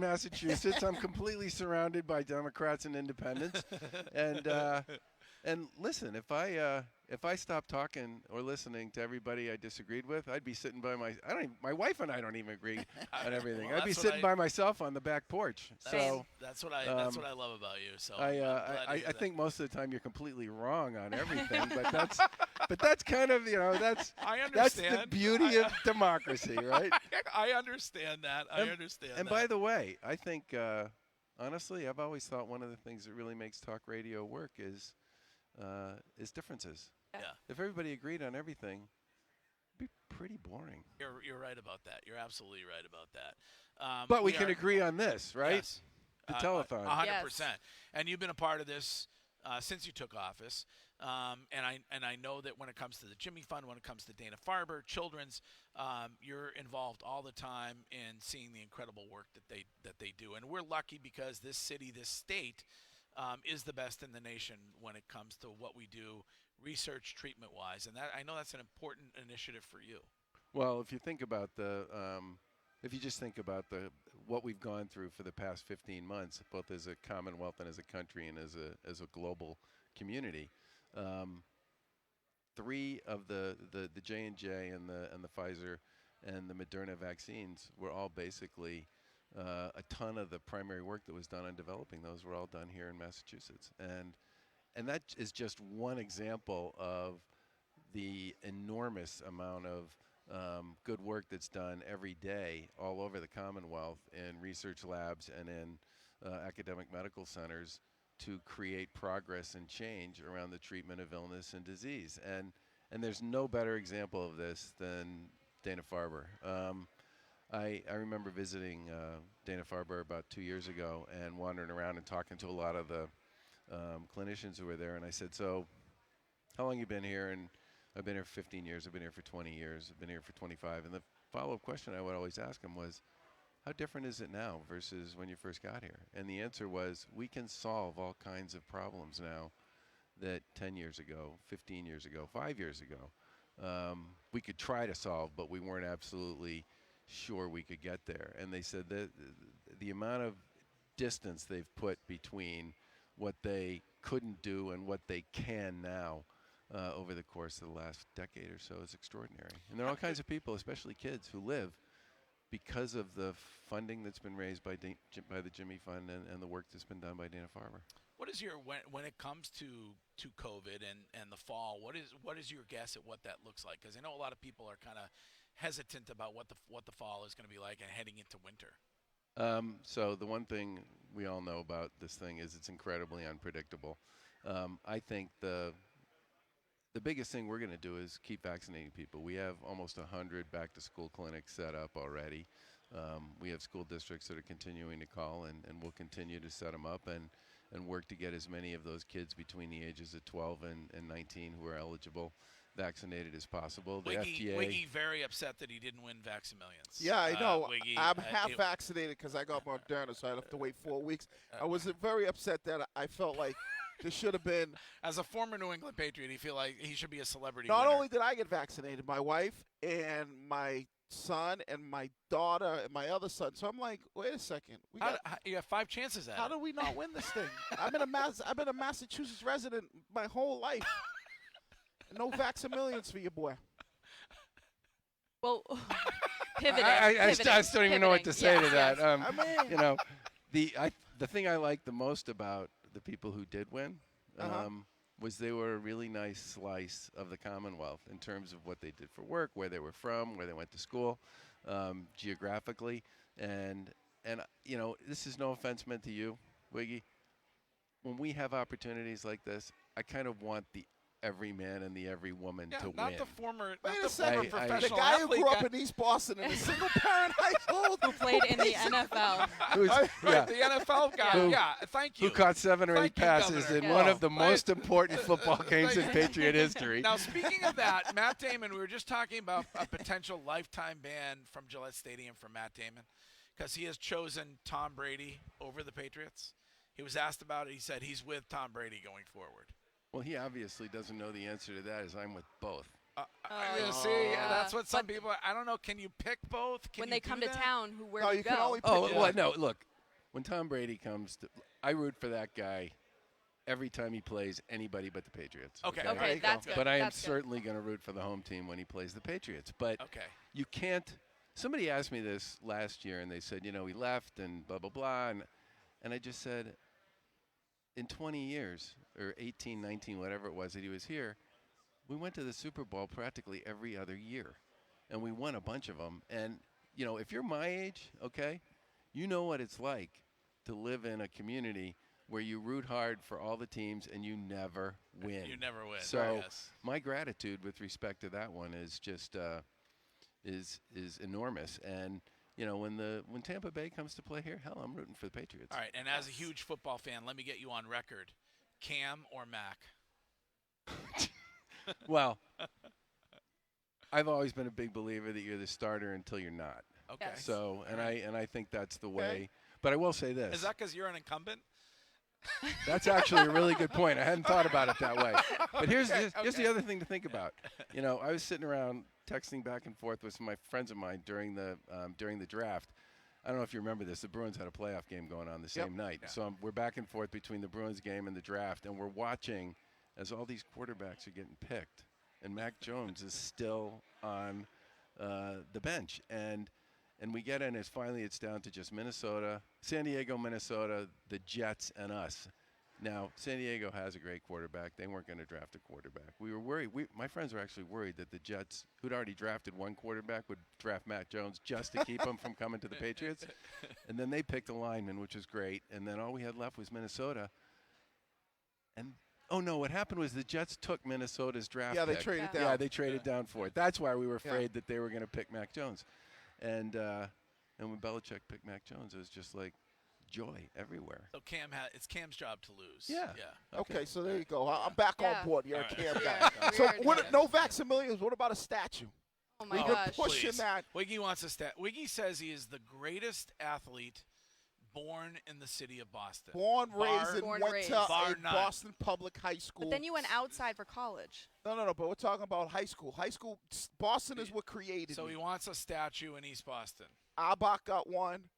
in Massachusetts. I'm completely surrounded by Democrats and independents. And listen, if I stopped talking or listening to everybody I disagreed with, I'd be sitting by my wife and I don't even agree on everything. I'd be sitting by myself on the back porch. So that's what I love about you. So I think most of the time you're completely wrong on everything, but that's kind of that's the beauty of democracy, right? I understand that. And by the way, I think honestly, I've always thought one of the things that really makes talk radio work is differences. Yeah. If everybody agreed on everything, it'd be pretty boring. You're right about that. You're absolutely right about that. But we can agree on this, right? Yes. The telethon. 100%. Yes. And you've been a part of this since you took office. And I know that when it comes to the Jimmy Fund, when it comes to Dana-Farber, Children's, you're involved all the time in seeing the incredible work that they do. And we're lucky because this city, this state, is the best in the nation when it comes to what we do research treatment-wise. And I know that's an important initiative for you. Well, if you think about if you just think about what we've gone through for the past 15 months, both as a Commonwealth and as a country and as a global community, 3 of the J&J and the Pfizer and the Moderna vaccines were all basically a ton of the primary work that was done on developing those were all done here in Massachusetts. And that is just one example of the enormous amount of good work that's done every day all over the Commonwealth in research labs and in academic medical centers to create progress and change around the treatment of illness and disease. And there's no better example of this than Dana-Farber. I remember visiting Dana-Farber about 2 years ago and wandering around and talking to a lot of the clinicians who were there. And I said, so how long have you been here? And I've been here for 15 years. I've been here for 20 years. I've been here for 25. And the follow-up question I would always ask them was, how different is it now versus when you first got here? And the answer was, we can solve all kinds of problems now that 10 years ago, 15 years ago, 5 years ago, we could try to solve, but we weren't absolutely sure we could get there. And they said that the amount of distance they've put between what they couldn't do and what they can now over the course of the last decade or so is extraordinary. And there are all kinds of people, especially kids, who live because of the funding that's been raised by the Jimmy Fund and the work that's been done by Dana-Farber. What is when it comes to COVID and the fall, what is your guess at what that looks like? Because I know a lot of people are kind of hesitant about what the fall is going to be like and heading into winter. So the one thing we all know about this thing is it's incredibly unpredictable. I think the biggest thing we're going to do is keep vaccinating people. We have almost 100 back-to-school clinics set up already. We have school districts that are continuing to call, and we'll continue to set them up and work to get as many of those kids between the ages of 12 and 19 who are eligible vaccinated as possible. The FDA. Wiggy very upset that he didn't win Vax-A-Millions. Yeah, I know. Wiggy, I'm half vaccinated because I got Moderna, so I have to wait 4 weeks. I was very upset that I felt like there should have been. As a former New England Patriot, he feel like he should be a celebrity. Not winner. only did I get vaccinated, my wife and my son and my daughter and my other son. So I'm like, wait a second. You have 5 chances at it. How do we not win this thing? I've been a Massachusetts resident my whole life. No Vax-A-Millions for your boy. Well, pivoting. I just don't even know what to say to that. I mean, the thing I like the most about the people who did win was they were a really nice slice of the Commonwealth in terms of what they did for work, where they were from, where they went to school, geographically. And this is no offense meant to you, Wiggy. When we have opportunities like this, I kind of want the every man and the every woman to not win. The former professional the guy who grew up in East Boston in a single-parent household who played in the NFL. The NFL guy. Thank you. Who caught 7 or 8 passes Governor. in one of the most important football games in Patriot history. Now, speaking of that, Matt Damon, we were just talking about a potential lifetime ban from Gillette Stadium for Matt Damon because he has chosen Tom Brady over the Patriots. He was asked about it. He said he's with Tom Brady going forward. Well, he obviously doesn't know the answer to that, as I'm with both. See, that's what some people – I don't know. Can you pick both? When they come to town, where no, do you can go? only pick well, no, look. when Tom Brady comes to, I root for that guy every time he plays anybody but the Patriots. Okay. There Okay, you that's go. good. But I am That's good. certainly going to root for the home team when he plays the Patriots. But Okay. you can't. Somebody asked me this last year, and they said, he left and blah blah blah, and I just said, in 20 years or 18, 19, whatever it was that he was here, we went to the Super Bowl practically every other year, and we won a bunch of them. And if you're my age, okay, you know what it's like to live in a community where you root hard for all the teams and you never win. You never win. So yes. my gratitude with respect to that one is just is enormous. And when Tampa Bay comes to play here, hell, I'm rooting for the Patriots. All right. And as a huge football fan, let me get you on record. Cam or Mac? Well, I've always been a big believer that you're the starter until you're not. Okay. Yes. So, and I think that's the way. Okay. But I will say this. Is that because you're an incumbent? That's actually a really good point. I hadn't thought about it that way. But here's Okay. the other thing to think about. I was sitting around texting back and forth with some of my friends of mine during the draft. I don't know if you remember this. The Bruins had a playoff game going on the same night. Yeah. So we're back and forth between the Bruins game and the draft, and we're watching as all these quarterbacks are getting picked, and Mac Jones is still on the bench. And we get in, and finally it's down to just Minnesota, San Diego, Minnesota, the Jets, and us. Now, San Diego has a great quarterback. They weren't going to draft a quarterback. We were worried. My friends were actually worried that the Jets, who'd already drafted one quarterback, would draft Matt Jones just to keep him from coming to the Patriots. And then they picked a lineman, which was great. And then all we had left was Minnesota. And, oh, no, what happened was the Jets took Minnesota's draft Yeah, they pick. traded Yeah. down. Yeah, they traded down for it. That's why we were Yeah. afraid that they were going to pick Mac Jones. And when Belichick picked Mac Jones, it was just like joy everywhere. So it's Cam's job to lose. Yeah. Yeah. Okay, so there you go. I'm back Yeah. on board. You're All a right. Cam We guy. are- So we are what? doing No Vaxamillions. What about a statue? Oh my We've Oh, been gosh. pushing please. that. Wiggy wants a stat. Wiggy says he is the greatest athlete born in the city of Boston. Born, raised, and Born, went raised. to Bar a none. Boston public high school. But then you went outside for college. No. But we're talking about high school. Boston is what created So me. he wants a statue in East Boston. Abach got one.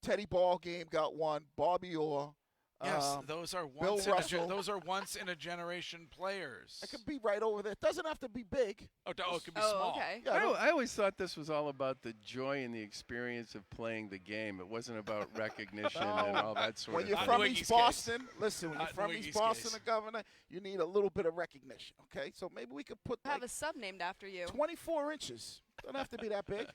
Teddy Ballgame got one. Bobby Orr. Yes, those are Bill Russell. those are once in a generation players. It could be right over there. It doesn't have to be big. it could be Oh, small. okay. Yeah, I always thought this was all about the joy and the experience of playing the game. It wasn't about recognition and all that sort When of you're thing. Not in from Wiggy's East case. Boston, listen, when Not you're in from Wiggy's East Boston, case. the governor, you need a little bit of recognition, okay? So maybe we could put Have like a sub named after you. 24 inches. Don't have to be that big.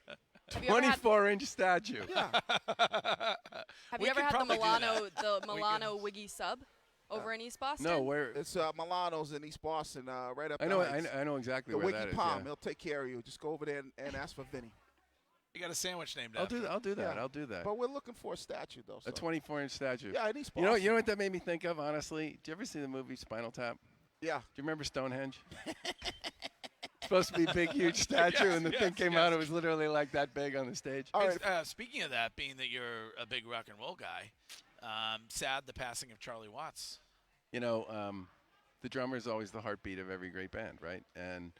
Have you ever had, 24-inch statue. Yeah. have We you ever could had the probably do Milano that. Milano Wiggy sub over in East Boston? No, where? It's Milano's in East Boston, right up I the know. heights. I know exactly The where Wiggy that is. Palm. Yeah. He'll take care of you. Just go over there and ask for Vinny. You got a sandwich named I'll after do that. him. I'll do that. Yeah. I'll do that. But we're looking for a statue, though. A So. 24-inch statue. Yeah, in East You Boston. know what that made me think of, honestly? Did you ever see the movie Spinal Tap? Yeah. Do you remember Stonehenge? Supposed to be a big, huge statue, and the thing came out. It was literally like that big on the stage. All right. Speaking of that, being that you're a big rock and roll guy, sad the passing of Charlie Watts. The drummer is always the heartbeat of every great band, right? And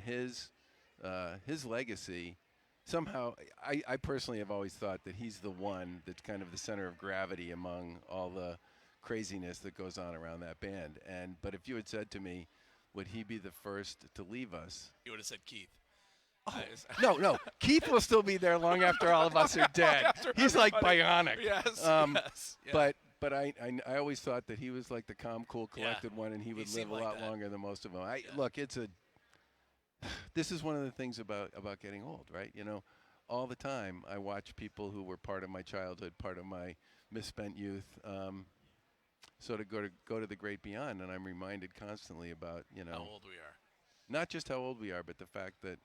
his legacy, somehow, I personally have always thought that he's the one that's kind of the center of gravity among all the craziness that goes on around that band. But if you had said to me, would he be the first to leave us? You would have said Keith. No. Keith will still be there long after all of us are dead. He's like bionic. Yes. Yes. Yeah. But I always thought that he was like the calm, cool, collected one, and he would live seemed a like lot that. longer than most of them. Look, this is one of the things about getting old, right? All the time I watch people who were part of my childhood, part of my misspent youth, sort of go to the great beyond, and I'm reminded constantly about how old we are. not just how old we are, but the fact that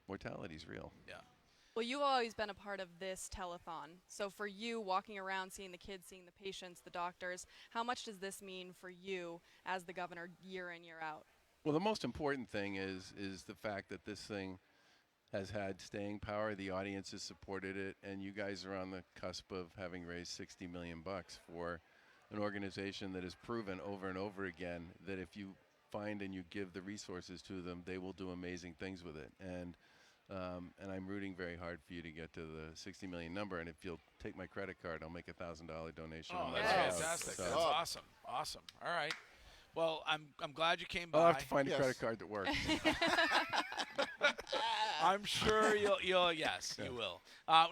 mortality is real. Yeah. Well, you've always been a part of this telethon. So for you, walking around, seeing the kids, seeing the patients, the doctors, how much does this mean for you as the governor year in, year out? Well, the most important thing is the fact that this thing has had staying power. The audience has supported it, and you guys are on the cusp of having raised $60 million for an organization that has proven over and over again that if you find and you give the resources to them, they will do amazing things with it. And And I'm rooting very hard for you to get to the 60 million number. And if you'll take my credit card, I'll make a $1,000 donation. Oh, on my that's behalf. fantastic. So That's awesome. Awesome. All right. Well, I'm glad you came by. I'll have to find a Yes. credit card that works. I'm sure you'll yes, Yeah. you will.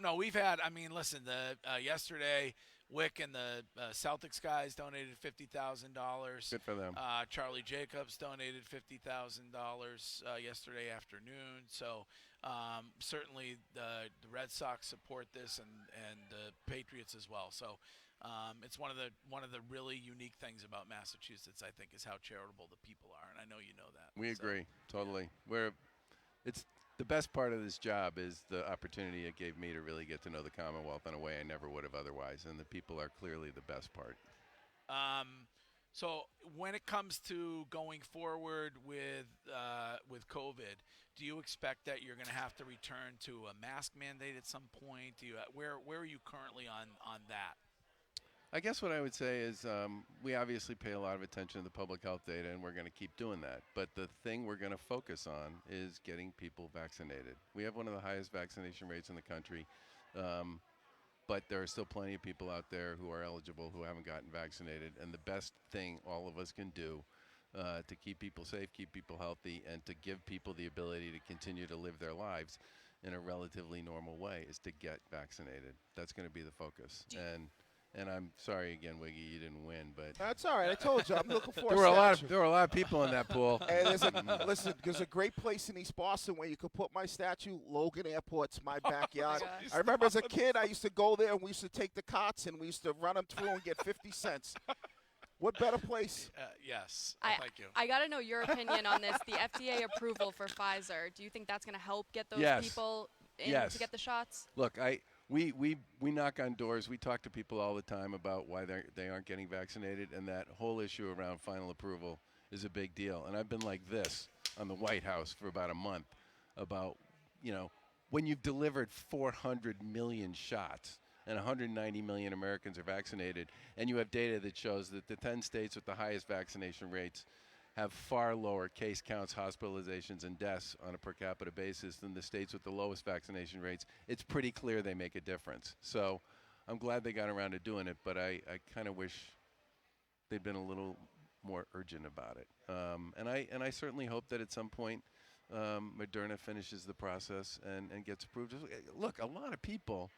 No, we've had. I mean, listen. The yesterday, Wick and the Celtics guys donated $50,000. Good for them. Charlie Jacobs donated $50,000 yesterday afternoon. So certainly the Red Sox support this and the Patriots as well. So it's one of the really unique things about Massachusetts, I think, is how charitable the people are, and I know you know that. We So, agree totally. It's the best part of this job is the opportunity it gave me to really get to know the Commonwealth in a way I never would have otherwise, and the people are clearly the best part. So when it comes to going forward with COVID, do you expect that you're going to have to return to a mask mandate at some point? Where are you currently on that? I guess what I would say is we obviously pay a lot of attention to the public health data, and we're going to keep doing that. But the thing we're going to focus on is getting people vaccinated. We have one of the highest vaccination rates in the country, but there are still plenty of people out there who are eligible who haven't gotten vaccinated. And the best thing all of us can do to keep people safe, keep people healthy, and to give people the ability to continue to live their lives in a relatively normal way is to get vaccinated. That's going to be the focus. And I'm sorry again, Wiggy, you didn't win, but That's all right. I told you. I'm looking for there were a lot of people in that pool. Hey, listen, there's a great place in East Boston where you could put my statue. Logan Airport's my backyard. gosh. I remember as a kid, I used to go there and we used to take the carts and we used to run them through and get 50 cents. What better place? Yes. Thank you. I got to know your opinion on this. The FDA approval for Pfizer. Do you think that's going to help get those Yes. people in Yes. to get the shots? Look, we knock on doors. We talk to people all the time about why they aren't getting vaccinated, and that whole issue around final approval is a big deal. And I've been like this on the White House for about a month about, when you've delivered 400 million shots and 190 million Americans are vaccinated, and you have data that shows that the 10 states with the highest vaccination rates have far lower case counts, hospitalizations, and deaths on a per capita basis than the states with the lowest vaccination rates, it's pretty clear they make a difference. So I'm glad they got around to doing it, but I kind of wish they'd been a little more urgent about it. And I certainly hope that at some point Moderna finishes the process and gets approved. Look, a lot of people,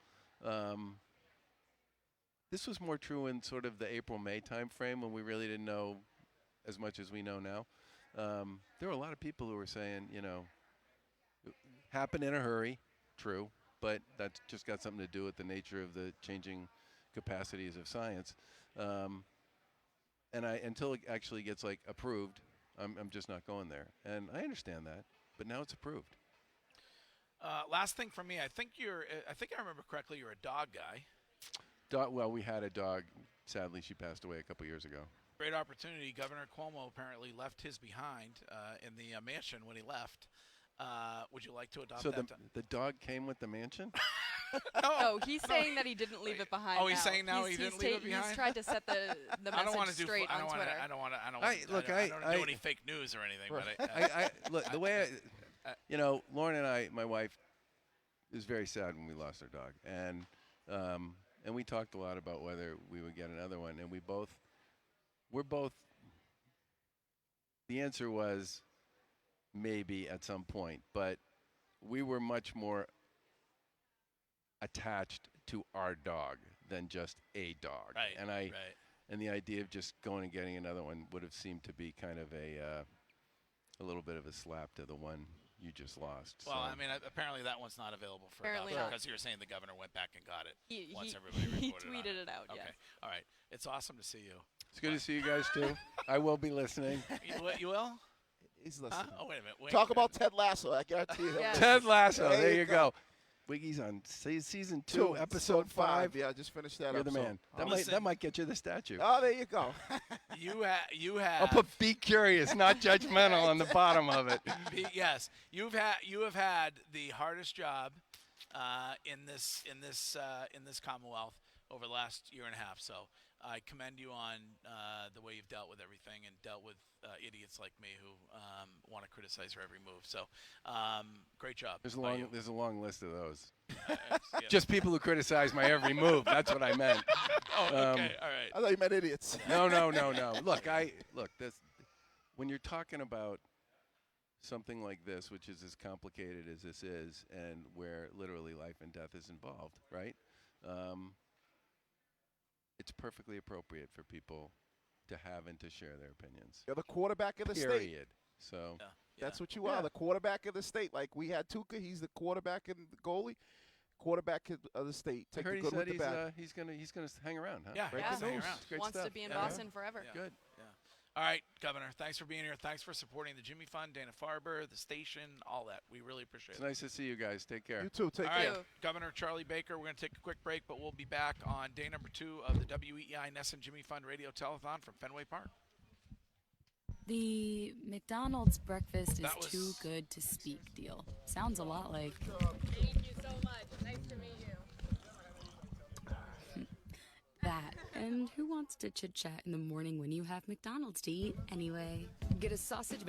this was more true in sort of the April-May time frame when we really didn't know as much as we know now. There were a lot of people who were saying, it happened in a hurry, true, but that's just got something to do with the nature of the changing capacities of science. And until it actually gets approved, I'm just not going there. And I understand that, but now it's approved. Last thing for me, I think I remember correctly, you're a dog guy. Well, we had a dog. Sadly, she passed away a couple years ago. Great opportunity. Governor Cuomo apparently left his behind in the mansion when he left. Would you like to adopt So that? the dog came with the mansion? No, he's saying that he didn't leave it behind. Oh, he's now. saying now He's- he didn't he's leave it behind? He's tried to set the I don't want message to do. straight I on don't want Twitter. to. I don't want to. I don't I- want to. look, I don't I- do any fake news or anything. Right. But I look, the way Lauren and my wife, was very sad when we lost our dog, and we talked a lot about whether we would get another one, and we're both. The answer was maybe at some point, but we were much more attached to our dog than just a dog, right. and the idea of just going and getting another one would have seemed to be kind of a little bit of a slap to the one you just lost. Well, so. I mean, apparently that one's not available for Apparently adoption not. because you were saying the governor went back and got it He, once he, everybody he reported on tweeted it out. Okay, Yes. all right. It's awesome to see you. It's good to see you guys too. I will be listening. You will? He's Huh? listening. Oh, wait a minute. Wait, Talk about Ted Lasso. I guarantee you. Yeah. Ted Lasso. There There you you go. Wiggy's on season 2, episode 5. Yeah, just finished that You're up. the man. That Listen. might get you the statue. Oh, there you go. You have. I'll put "Be curious, not judgmental" on the bottom of it. Yes, you have had the hardest job in this Commonwealth over the last year and a half. So I commend you on the way you've dealt with everything and dealt with idiots like me who want to criticize her every move. So great job. There's a long list of those. Yeah. Just people who criticize my every move. That's what I meant. Oh, okay, all right. I thought you meant idiots. No. Look. When you're talking about something like this, which is as complicated as this is, and where literally life and death is involved, right? It's perfectly appropriate for people to have and to share their opinions. You're the quarterback of the state. Period. So That's what you are, the quarterback of the state. Like we had Tuca, he's the quarterback and the goalie. Quarterback of the state. I Take heard the he good said with the bad. he's gonna hang around, huh? Yeah, Breaking he's hanging news. around. Great Wants stuff. to be in Yeah. Boston forever. Yeah. Good. Yeah. All right, Governor, thanks for being here. Thanks for supporting the Jimmy Fund, Dana-Farber, the station, all that. We really appreciate It's it. nice to see you guys. Take care. You too. Take All care. right, Governor Charlie Baker, we're going to take a quick break, but we'll be back on day number 2 of the WEEI NESN Jimmy Fund Radio Telethon from Fenway Park. The McDonald's breakfast is That was- too good to speak deal. Sounds a lot like Thank you so much. Nice to meet you. that. And who wants to chit chat in the morning when you have McDonald's to eat anyway? Get a sausage